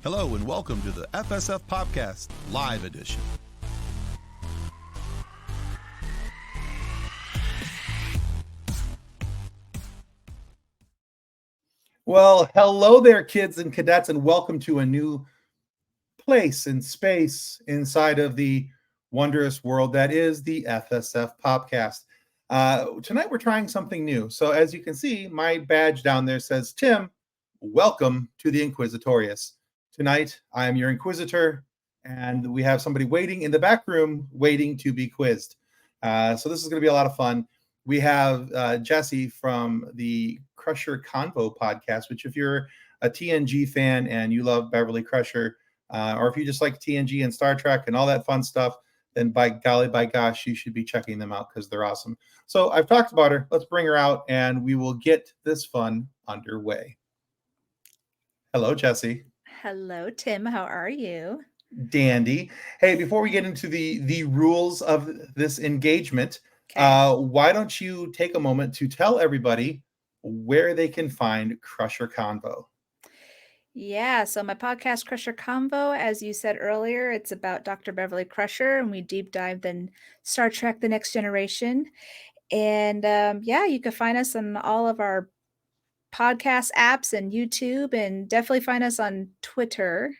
Hello and welcome to the FSF Podcast Live Edition. Well, hello there, kids and cadets, and welcome to a new place and space inside of the wondrous world that is the FSF Podcast. Tonight we're trying something new. So as you can see, my badge down there says, Tim, welcome to the InQUIZatorious. Tonight, I am your Inquisitor, and we have somebody waiting in the back room, waiting to be quizzed. So this is going to be a lot of fun. We have Jessi from the Crusher Convo podcast, which if you're a TNG fan and you love Beverly Crusher, or if you just like TNG and Star Trek and all that fun stuff, then by golly, by gosh, you should be checking them out because they're awesome. So I've talked about her. Let's bring her out, and we will get this fun underway. Hello, Jessi. Hello, Tim. How are you? Dandy. Hey, before we get into the rules of this engagement, why don't you take a moment to tell everybody where they can find Crusher Convo? Yeah, so my podcast, Crusher Convo, as you said earlier, it's about Dr. Beverly Crusher, and we deep dive in Star Trek The Next Generation. And you can find us on all of our podcast apps and YouTube, and definitely find us on Twitter.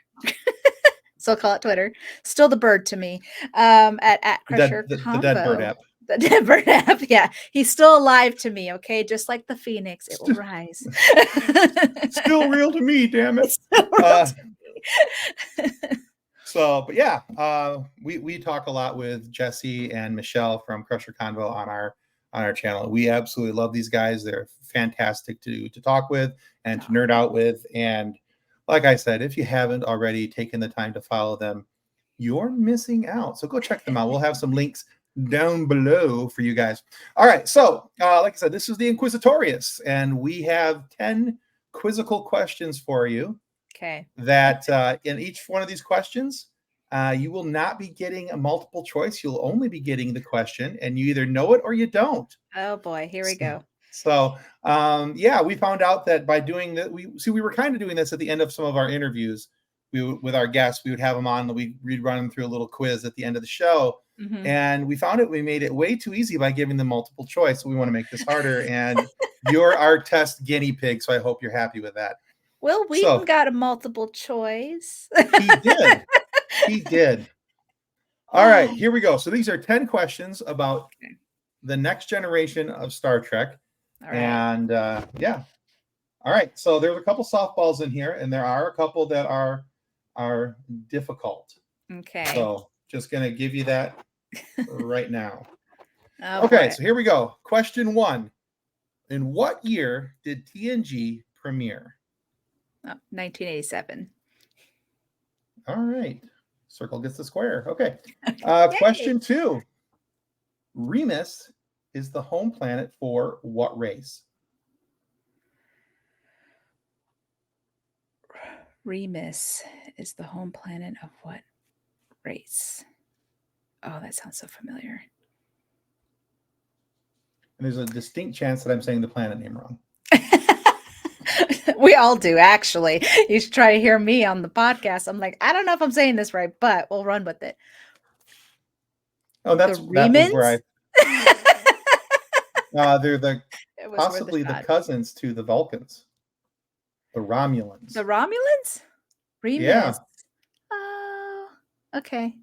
Still call it Twitter. Still the bird to me. At Crusher Convo. The dead bird app. The dead bird app. Yeah, he's still alive to me. Okay, just like the phoenix, it will rise. Still real to me, damn it. But yeah, we talk a lot with Jessi and Michelle from Crusher Convo on our channel. We absolutely love these guys. They're fantastic to talk with and to nerd out with. And like I said, if you haven't already taken the time to follow them, you're missing out. So go check them out. We'll have some links down below for you guys. All right. So like I said, this is the InQUIZatorious, and we have 10 quizzical questions for you. Okay. That in each one of these questions, you will not be getting a multiple choice. You'll only be getting the question, and you either know it or you don't. Oh boy, here we go. So we found out that by doing that, we were kind of doing this at the end of some of our interviews. With our guests, we would have them on, and we'd run them through a little quiz at the end of the show. Mm-hmm. And we found we made it way too easy by giving them multiple choice. So we want to make this harder. And you're our test guinea pig. So I hope you're happy with that. Will Wheaton got a multiple choice. He did. He did. All right, here we go. So these are 10 questions about the next generation of Star Trek. All right. And all right. So there's a couple softballs in here, and there are a couple that are difficult. Okay. So just going to give you that right now. Okay, so here we go. Question 1. In what year did TNG premiere? 1987. All right. Circle gets the square. Okay. Question 2. Remus is the home planet for what race? Remus is the home planet of what race? Oh, that sounds so familiar. And there's a distinct chance that I'm saying the planet name wrong. We all do, actually. You should try to hear me on the podcast. I'm like, I don't know if I'm saying this right, but we'll run with it. Oh, that was where they're possibly the cousins to the Vulcans. The Romulans. The Romulans? Remus. Yeah. Oh, okay.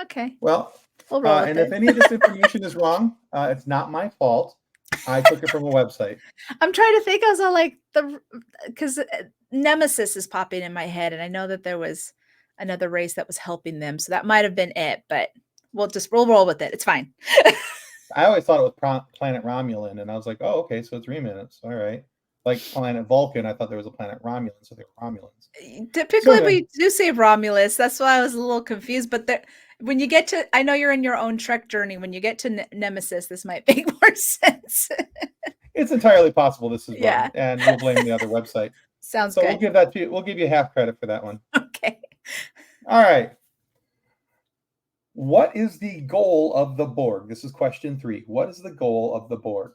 Okay. Well, we'll roll with and it. if any of this information is wrong, it's not my fault. I took it from a website. I'm trying to think. I was all like, because Nemesis is popping in my head, and I know that there was another race that was helping them, so that might have been it. But we'll roll with it. It's fine. I always thought it was Planet Romulan, and I was like, oh, okay, so it's Remus. All right. Like Planet Vulcan, I thought there was a planet Romulan, so they were Romulans. Typically, we do say Romulus. That's why I was a little confused. But when you get to, I know you're in your own Trek journey. When you get to Nemesis, this might make more sense. It's entirely possible this is wrong, and we'll blame the other website. Sounds good. We'll give that to you. We'll give you half credit for that one. Okay. All right. What is the goal of the Borg? This is question 3. What is the goal of the Borg?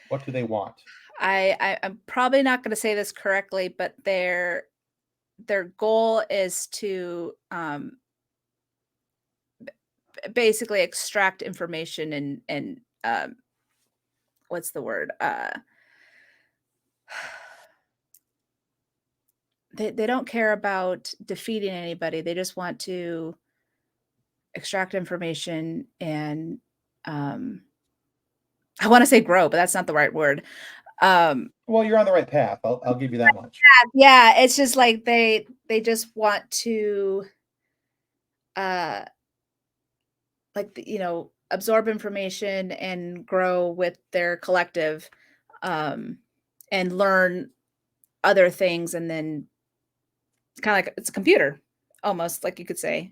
What do they want? I'm probably not going to say this correctly, but they're their goal is to basically extract information and what's the word? They don't care about defeating anybody. They just want to extract information and I want to say grow, but that's not the right word. Well, you're on the right path. I'll give you that much. Yeah, it's just like they just want to absorb information and grow with their collective and learn other things, and then it's kind of like it's a computer almost, like you could say,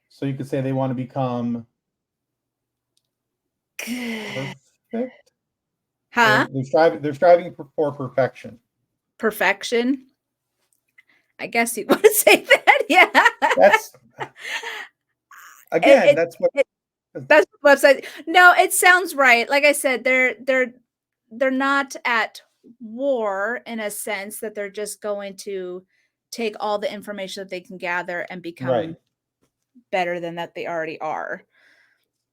So you could say they want to become perfect. huh? They're striving for perfection. Perfection. I guess you want to say that. Yeah. That's again, that's what that's the website. No, it sounds right. Like I said, they're not at war in a sense that they're just going to take all the information that they can gather and become right. better than that they already are.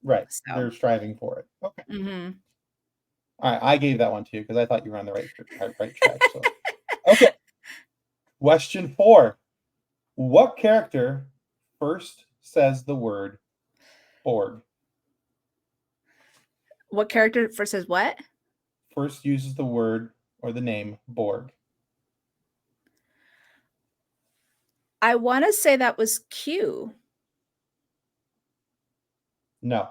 Right. So. They're striving for it. Okay. Mm-hmm. All right. I gave that one to you because I thought you were on the right track. So. Okay. Question 4. What character first says the word Borg? What character first says what? First uses the word or the name Borg. I want to say that was Q. No.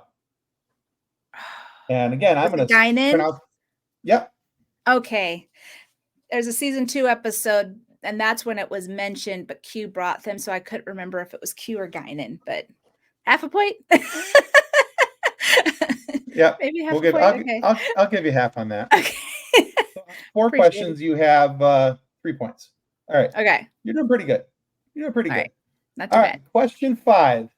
And again, I'm going to pronounce. Yep. Okay. There's a season 2 episode, and that's when it was mentioned, but Q brought them, so I couldn't remember if it was Q or Guinan, but half a point. Yeah. Maybe half a point. Okay. I'll give you half on that. Okay. So 4 questions, you have 3 points. All right. Okay. You're doing pretty good. All right. Not too All bad. Right. Question 5.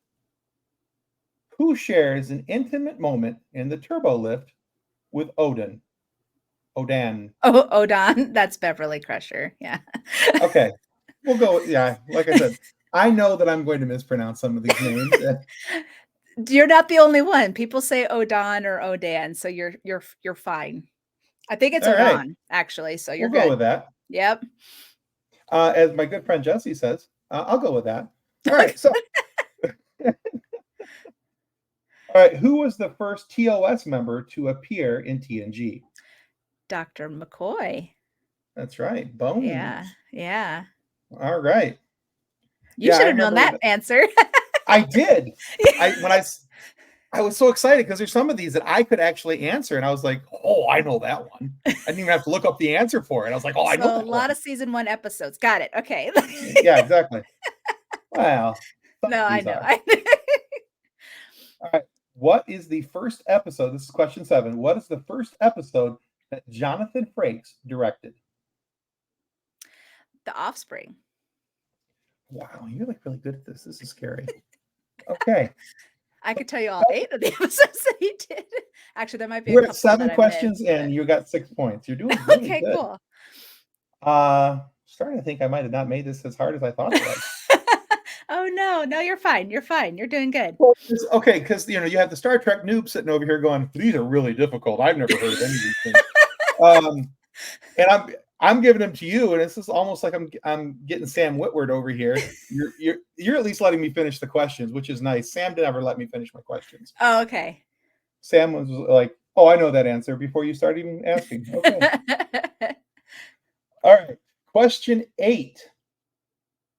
Who shares an intimate moment in the turbo lift with Odin? Odan. Oh, Odan. That's Beverly Crusher. Yeah. Okay. We'll go. Yeah. Like I said, I know that I'm going to mispronounce some of these names. You're not the only one. People say Odan or Odan, so you're fine. I think it's All Odan, right. actually. So you're we'll good. Go with that. Yep. As my good friend Jessi says, I'll go with that. All right. So, all right. Who was the first TOS member to appear in TNG? Dr. McCoy. That's right. Bones. Yeah. All right. You should have known that answer. I did. I was so excited because there's some of these that I could actually answer, and I was like, "Oh, I know that one." I didn't even have to look up the answer for it. I was like, "Oh, I know that." A lot of season 1 episodes. Got it. Okay. Yeah, exactly. Wow. No, I know. All right. What is the first episode? This is question 7. What is the first episode that Jonathan Frakes directed? The Offspring. Wow, you're like really good at this. This is scary. Okay. I could tell you all 8 of the episodes that he did. Actually, there might be We're at 7 questions and you got 6 points. You're doing really okay, good. Cool. Starting to think I might have not made this as hard as I thought it was. Oh no, you're fine. You're fine. You're doing good. Well, okay, because you have the Star Trek noob sitting over here going, "These are really difficult. I've never heard of any of these things." And I'm giving them to you, and it's just almost like I'm getting Sam Whitward over here. You're at least letting me finish the questions, which is nice. Sam never let me finish my questions. Oh, okay. Sam was like, "Oh, I know that answer before you start even asking." Okay. All right. Question 8.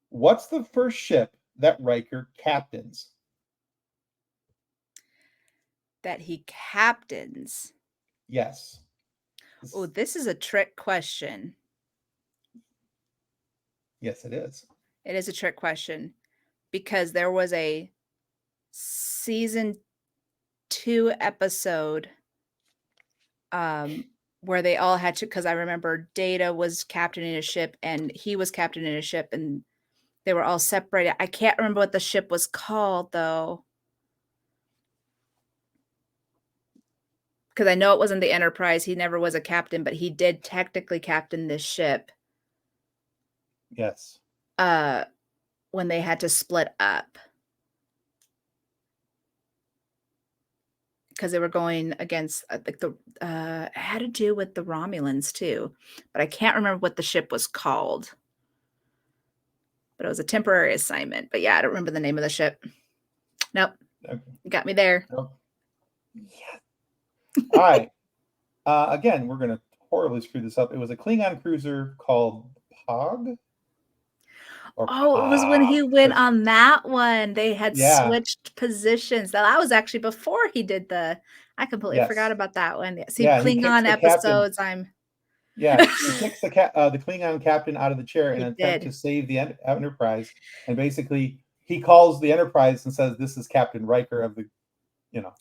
What's the first ship that Riker captains? That he captains? Yes. Oh, this is a trick question. Yes, it is. It is a trick question because there was a season 2 episode where they all had to, because I remember Data was captaining a ship and he was captaining a ship and they were all separated. I can't remember what the ship was called though. Because I know it wasn't the Enterprise. He never was a captain, but he did technically captain this ship. Yes. When they had to split up. Because they were going against like it had to do with the Romulans too, but I can't remember what the ship was called. But it was a temporary assignment. But yeah, I don't remember the name of the ship. Nope. Okay. You got me there. Nope. Yeah. All right. Again, we're gonna horribly screw this up. It was a Klingon cruiser called Pog. Oh, it was when he went on that one. They had Yeah. switched positions. That was actually before he did I completely forgot about that one. See, Yeah, he kicks Klingon the captain. episodes, Yeah, he kicks the Klingon captain out of the chair in an attempt to save the Enterprise, and basically he calls the Enterprise and says, "This is Captain Riker of the."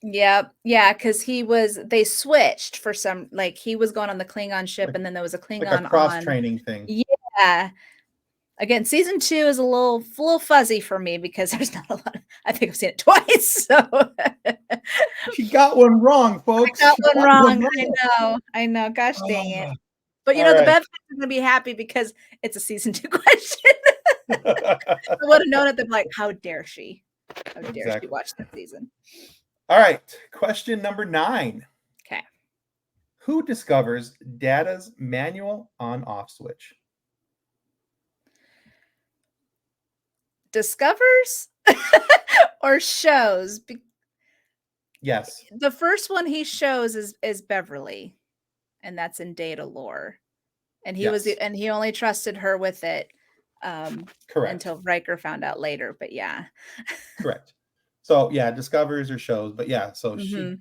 Yep. Yeah, because they switched for some, like he was going on the Klingon ship, and then there was a Klingon like a cross-training thing. Yeah. Again, season 2 is a little fuzzy for me because there's not a lot. I think I've seen it twice. So she got one wrong, folks. I got one wrong. I know. Gosh dang it. But the Bev is gonna be happy because it's a season 2 question. I would have known it. They're like, how dare she? How dare she watch that season? All right. Question number 9. Okay. Who discovers Data's manual on-off switch? Discovers or shows? Yes. The first one he shows is Beverly, and that's in Data lore. And he only trusted her with it correct, until Riker found out later. But yeah. Correct. So yeah, discovers or shows, but yeah, so she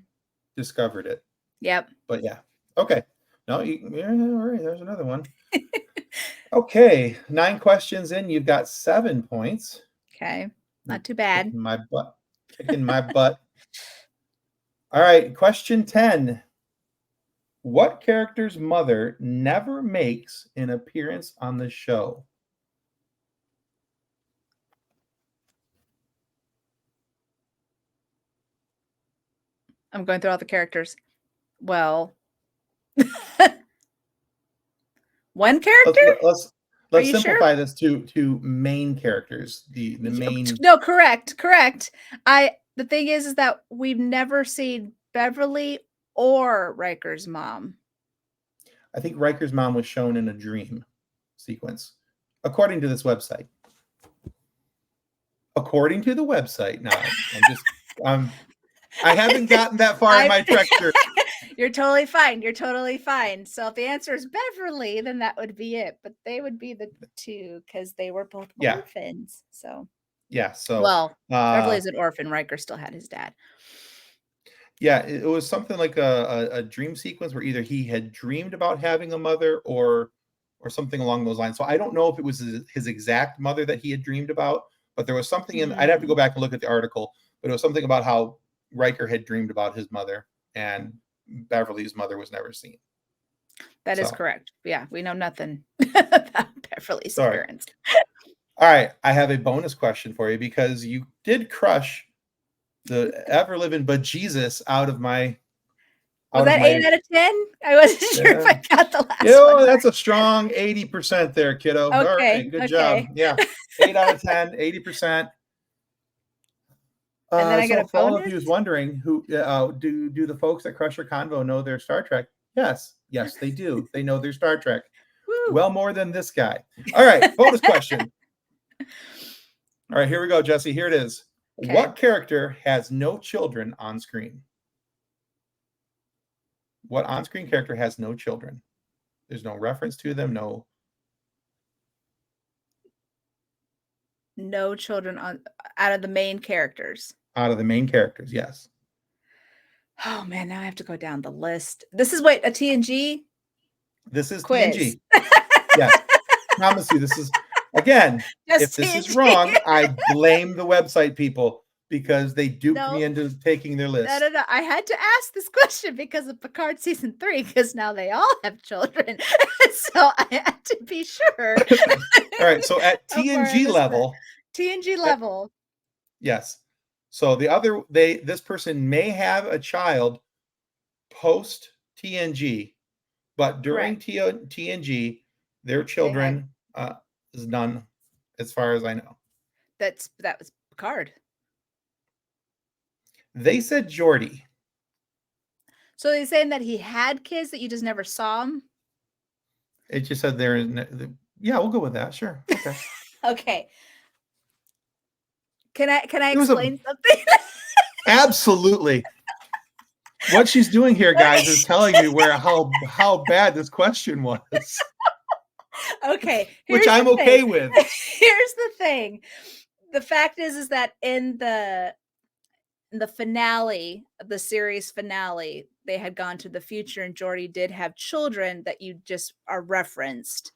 discovered it. Yep. But yeah. Okay. No, all right, there's another one. Okay, 9 questions in, you've got 7 points. Okay. Not too bad. Kicking my butt. All right, question 10. What character's mother never makes an appearance on the show? I'm going through all the characters. Well, one character? Let's simplify this to main characters. The main. No, correct. The thing is that we've never seen Beverly or Riker's mom. I think Riker's mom was shown in a dream sequence, according to this website. According to the website. Now, I haven't gotten that far in my Trek journey. You're totally fine. So if the answer is Beverly, then that would be it. But they would be the 2 because they were both orphans. So Beverly's an orphan. Riker still had his dad. Yeah, it was something like a dream sequence where either he had dreamed about having a mother or something along those lines. So I don't know if it was his exact mother that he had dreamed about, but there was something in. I'd have to go back and look at the article, but it was something about how Riker had dreamed about his mother and Beverly's mother was never seen. That is correct. Yeah, we know nothing about Beverly's appearance. All right, I have a bonus question for you because you did crush the ever-living bejesus out of my. Was that 8 out of 10? I wasn't sure if I got the last one. That's a strong 80% there, kiddo. Okay, all right, good job. Yeah, 8 out of 10, 80%. And then I got a bonus? For all of you who's wondering, who do the folks at Crusher Convo know their Star Trek? Yes, they do. They know their Star Trek. Woo. Well more than this guy. All right, bonus question. All right, here we go, Jessi. Here it is. Okay. What character has no children on screen? What on-screen character has no children? There's no reference to them, no children out of the main characters. Out of the main characters, yes. Oh man, now I have to go down the list. This is a TNG? This is quiz. TNG. Yes. Promise you, this is again. If this is wrong, I blame the website people because they duped me into taking their list. No. I had to ask this question because of Picard season 3, because now they all have children. So I had to be sure. All right. So at TNG level. Yes. So this person may have a child post TNG, but during TNG, their children is none, as far as I know. That was Picard. They said Geordi. So they're saying that he had kids that you just never saw him? It just said there. Yeah, we'll go with that. Sure. Okay. Okay. Can I explain something? Absolutely. What she's doing here, guys, is telling you how bad this question was. Okay. Which I'm okay with. Here's the thing. The fact is that in the finale, the series finale, they had gone to the future and Geordi did have children that you just are referenced.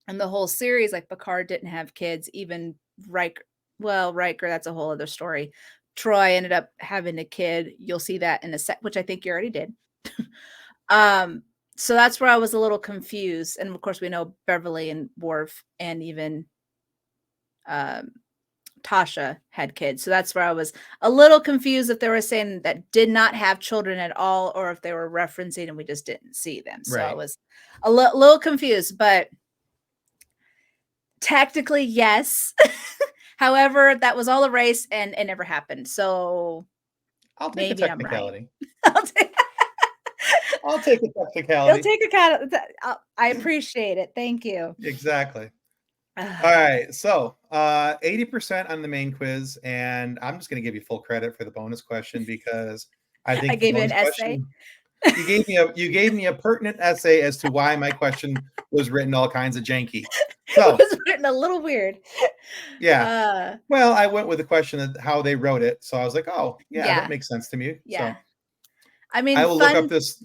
And the whole series, like Picard didn't have kids, even Riker, that's a whole other story. Troy ended up having a kid. You'll see that in a set, which I think you already did. So that's where I was a little confused. And of course, we know Beverly and Worf and even Tasha had kids. So that's where I was a little confused if they were saying that did not have children at all, or if they were referencing and we just didn't see them. So I was a little confused, but technically, yes. However, that was all erased and it never happened. So I'll take a technicality. I'm right. I'll take a technicality. You'll take a kind of, I appreciate it. Thank you. Exactly. All right. So 80% on the main quiz. And I'm just going to give you full credit for the bonus question because I think I gave you an essay. You gave me a pertinent essay as to why my question was written all kinds of janky. So it was written a little weird. Yeah. Well, I went with the question of how they wrote it. So I was like, oh, yeah. That makes sense to me. Yeah. So, I mean, I will look up this.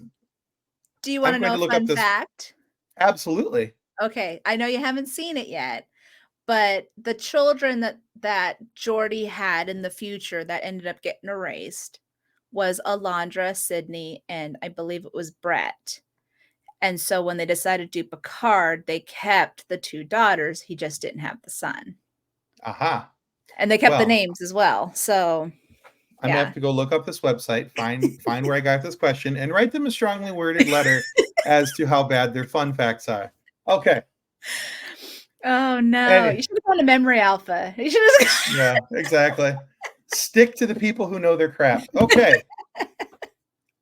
Do you want to know a fun fact? Absolutely. Okay. I know you haven't seen it yet, but the children that Geordi had in the future that ended up getting erased was Alondra, Sydney, and I believe it was Brett. And so when they decided to do Picard, they kept the two daughters. He just didn't have the son. Aha. And they kept the names as well. So I'm gonna have to go look up this website, find where I got this question, and write them a strongly worded letter as to how bad their fun facts are. Okay. Oh no! You should have gone to Memory Alpha. You should have. Yeah, exactly. Stick to the people who know their crap. Okay.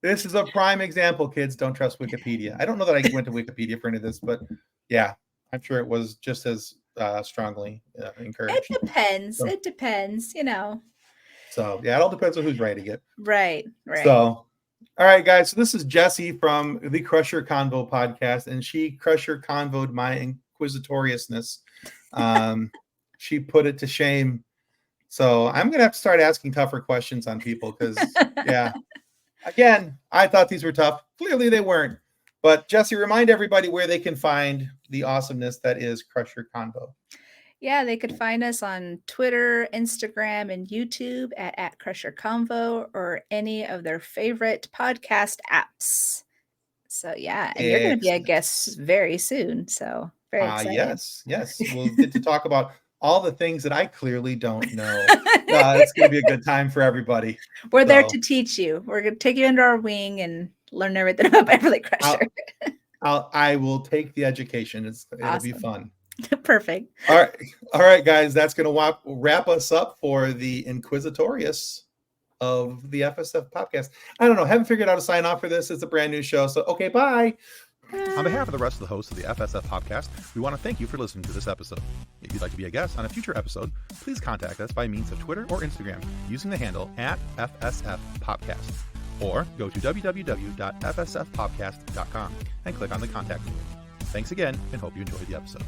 This is a prime example, kids. Don't trust Wikipedia. I don't know that I went to Wikipedia for any of this, but yeah, I'm sure it was just as strongly encouraged. It depends. It depends, So yeah, it all depends on who's writing it. Right. So, all right, guys. So this is Jessi from the Crusher Convo podcast, and she Crusher Convoed my InQUIZatoriousness. She put it to shame. So I'm gonna have to start asking tougher questions on people because yeah. Again, I thought these were tough. Clearly they weren't. But Jessi, remind everybody where they can find the awesomeness that is Crusher Convo. Yeah, they could find us on Twitter, Instagram, and YouTube at Crusher Convo or any of their favorite podcast apps. So yeah, and you're going to be a guest very soon. So very excited. Yes. We'll get to talk about all the things that I clearly don't know. It's going to be a good time for everybody. We're there to teach you. We're going to take you under our wing and learn everything about Beverly Crusher. I will take the education. It'll be fun. Perfect. All right, guys. That's going to wrap us up for the InQUIZatorious of the FSF podcast. I don't know. Haven't figured out how to sign off for this. It's a brand new show. So, okay, bye. On behalf of the rest of the hosts of the FSF podcast, we want to thank you for listening to this episode. If you'd like to be a guest on a future episode, please contact us by means of Twitter or Instagram using the handle @FSFpodcast, or go to www.fsfpodcast.com and click on the contact link. Thanks again, and hope you enjoyed the episode.